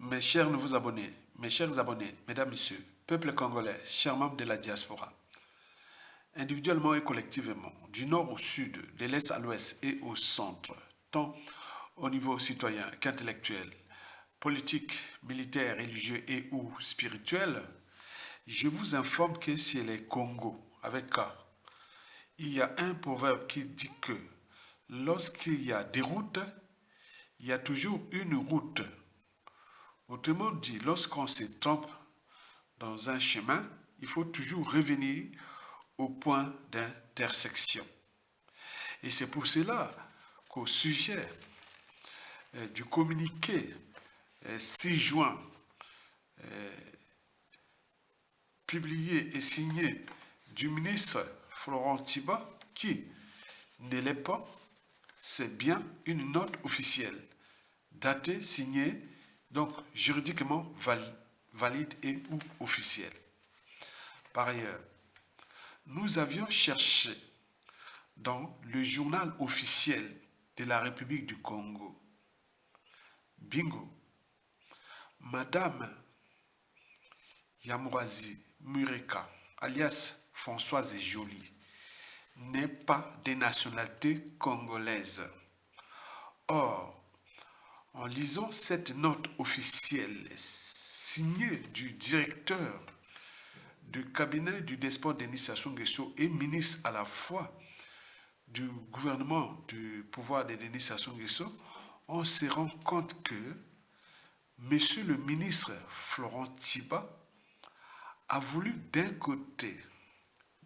mes chers nouveaux abonnés, mes chers abonnés, mesdames, messieurs, peuple congolais, chers membres de la diaspora, individuellement et collectivement, du nord au sud, de l'est à l'ouest et au centre, tant au niveau citoyen qu'intellectuel, politique, militaire, religieux et ou spirituel, je vous informe que chez les Congos, avec K, il y a un proverbe qui dit que lorsqu'il y a des routes, il y a toujours une route. Autrement dit, lorsqu'on se trompe dans un chemin, il faut toujours revenir au point d'intersection. Et c'est pour cela qu'au sujet du communiqué 6 juin publié et signé du ministre Florent Thiba, qui ne l'est pas, c'est bien une note officielle, datée, signée, donc juridiquement valide et ou officielle. Par ailleurs, nous avions cherché dans le journal officiel de la République du Congo, bingo, Madame Yamourazi Mureka, alias Françoise Joly, n'est pas de nationalité congolaise. Or, en lisant cette note officielle signée du directeur du cabinet du despote Denis Sassou Nguesso et ministre à la fois du gouvernement du pouvoir de Denis Sassou Nguesso, on se rend compte que Monsieur le ministre Florent Thiba a voulu d'un côté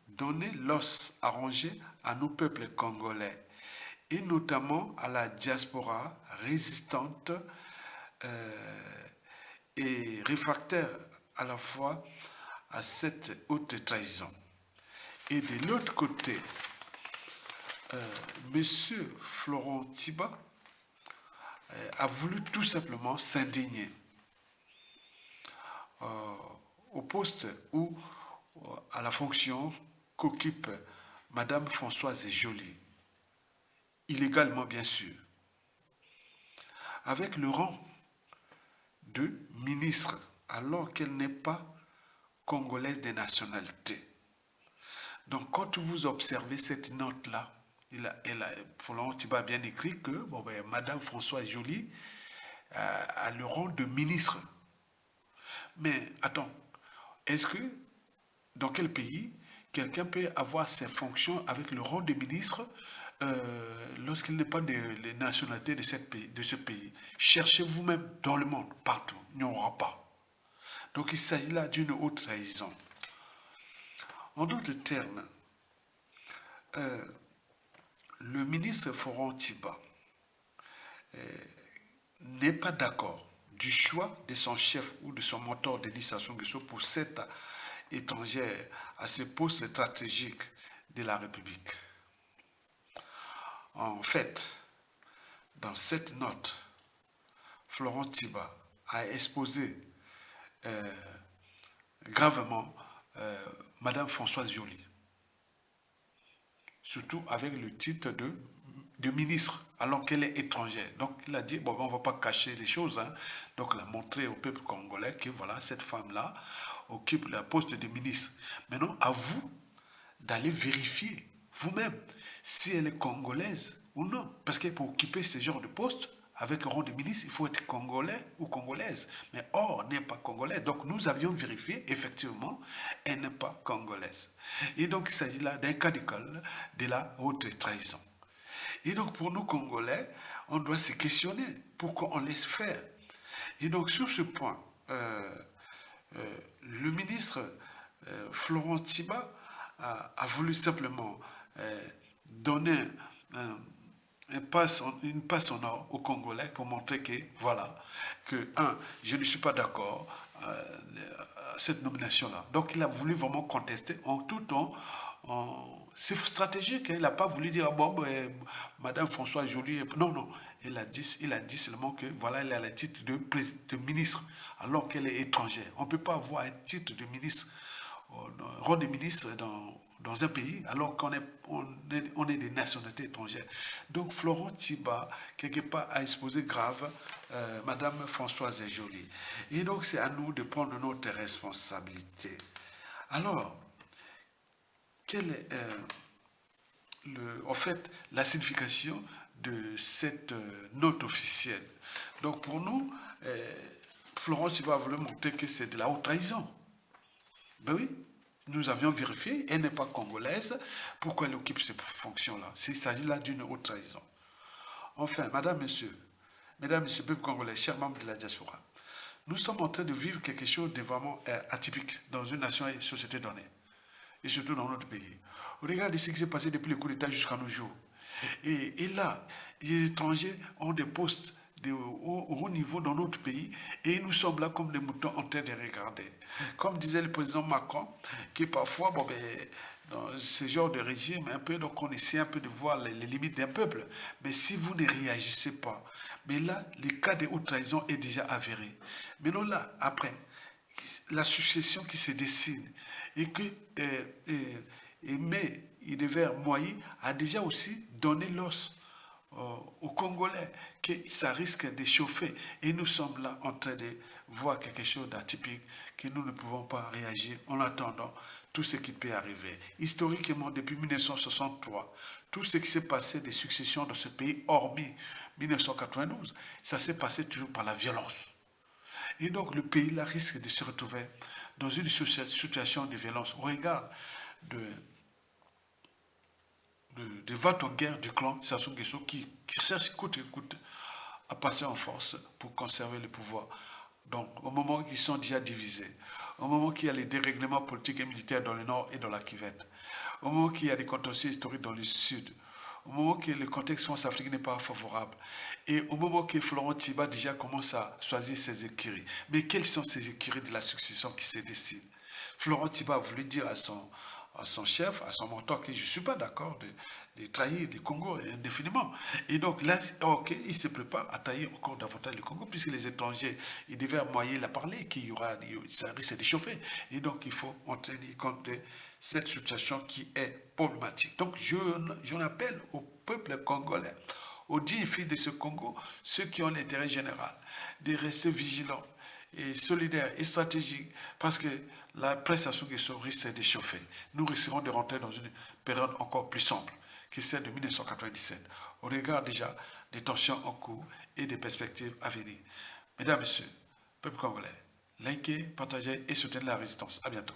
donner l'os à ronger à nos peuples congolais et notamment à la diaspora résistante et réfractaire à la fois à cette haute trahison. Et de l'autre côté, Monsieur Florent Thiba a voulu tout simplement s'indigner au poste ou à la fonction qu'occupe Madame Françoise Joly, illégalement bien sûr, avec le rang de ministre alors qu'elle n'est pas congolaise de nationalité. Donc quand vous observez cette note-là, Florent Thiba a bien écrit que Madame Françoise Joly a le rang de ministre. Mais attends, est-ce que dans quel pays quelqu'un peut avoir ses fonctions avec le rang de ministre lorsqu'il n'est pas de la nationalité de ce pays? Cherchez vous-même dans le monde, partout, il n'y aura pas. Donc il s'agit là d'une haute trahison. En d'autres termes, le ministre Florent Thiba n'est pas d'accord du choix de son chef ou de son mentor Denis Sassou Nguesso pour cette étrangère à ce poste stratégique de la République. En fait, dans cette note, Florent Thiba a exposé gravement Madame Françoise Joly, surtout avec le titre de ministre, alors qu'elle est étrangère. Donc il a dit, on ne va pas cacher les choses, hein. Donc il a montré au peuple congolais que voilà, cette femme-là occupe le poste de ministre. Maintenant, à vous d'aller vérifier vous-même si elle est congolaise ou non. Parce que pour occuper ce genre de poste, avec un rang de ministre, il faut être congolais ou congolaise. Mais or, n'est pas congolaise. Donc nous avions vérifié, effectivement, elle n'est pas congolaise. Et donc il s'agit là d'un cas d'école de la haute trahison. Et donc pour nous Congolais, on doit se questionner pourquoi on laisse faire. Et donc sur ce point, le ministre Florent Thiba a voulu simplement donner une passe en or aux Congolais pour montrer que, voilà, que, je ne suis pas d'accord à cette nomination-là. Donc, il a voulu vraiment contester en tout temps. C'est stratégique, hein. Il n'a pas voulu dire, Madame Françoise Joly, non, il a dit seulement que, voilà, elle a le titre de ministre, alors qu'elle est étrangère. On ne peut pas avoir un titre de ministre, un rang de ministre dans un pays, alors qu'on est des nationalités étrangères. Donc Florent Thiba, quelque part, a exposé grave Madame Françoise Joly. Et donc, c'est à nous de prendre notre responsabilité. Alors, quelle est en fait la signification de cette note officielle? Donc, pour nous, Florence va voulu montrer que c'est de la haute trahison. Ben oui, nous avions vérifié, elle n'est pas congolaise. Pourquoi elle occupe ces fonctions-là? Il s'agit là d'une haute trahison. Enfin, mesdames, messieurs, peuple congolais, chers membres de la diaspora, nous sommes en train de vivre quelque chose de vraiment atypique dans une nation et une société donnée, et surtout dans notre pays. Regardez ce qui s'est passé depuis le coup d'État jusqu'à nos jours. Et là, les étrangers ont des postes au haut niveau dans notre pays et nous sommes là comme des moutons en train de regarder. Comme disait le président Macron, qui parfois, bon, ben, dans ce genre de régime, un peu, donc on essaie un peu de voir les limites d'un peuple. Mais si vous ne réagissez pas, mais là, le cas de haute trahison est déjà avéré. Mais non, là, après, la succession qui se dessine et que mais Idéver Moïse a déjà aussi donné l'os aux Congolais que ça risque de chauffer. Et nous sommes là en train de voir quelque chose d'atypique que nous ne pouvons pas réagir en attendant tout ce qui peut arriver. Historiquement, depuis 1963, tout ce qui s'est passé des successions dans ce pays, hormis 1992, ça s'est passé toujours par la violence. Et donc le pays là risque de se retrouver dans une situation de violence au regard de vente en guerre du clan Sassou Nguesso qui cherche coûte que coûte à passer en force pour conserver le pouvoir. Donc, au moment où ils sont déjà divisés, au moment qu'il y a les dérèglements politiques et militaires dans le nord et dans la Kivette, au moment qu'il y a des contentieux historiques dans le sud, au moment que le contexte France-Afrique n'est pas favorable, et au moment que Florent Thiba déjà commence à choisir ses écuries. Mais quelles sont ces écuries de la succession qui se décident? Florent Thiba a voulu dire à son chef, à son mentor, que je ne suis pas d'accord de trahir le Congo indéfiniment. Et donc là, ok, il se prépare à trahir encore davantage le Congo, puisque les étrangers, ils devaient moyen la parler, qu'il y aura, ça risque de chauffer. Et donc il faut en tenir compte de cette situation qui est problématique. Donc j'en appelle au peuple congolais, aux dignes filles de ce Congo, ceux qui ont l'intérêt général, de rester vigilants et solidaires et stratégiques, parce que la presse à Nguesso risque de chauffer. Nous risquerons de rentrer dans une période encore plus sombre que celle de 1997, au regard déjà des tensions en cours et des perspectives à venir. Mesdames, Messieurs, peuple congolais, likez, partagez et soutenez la résistance. À bientôt.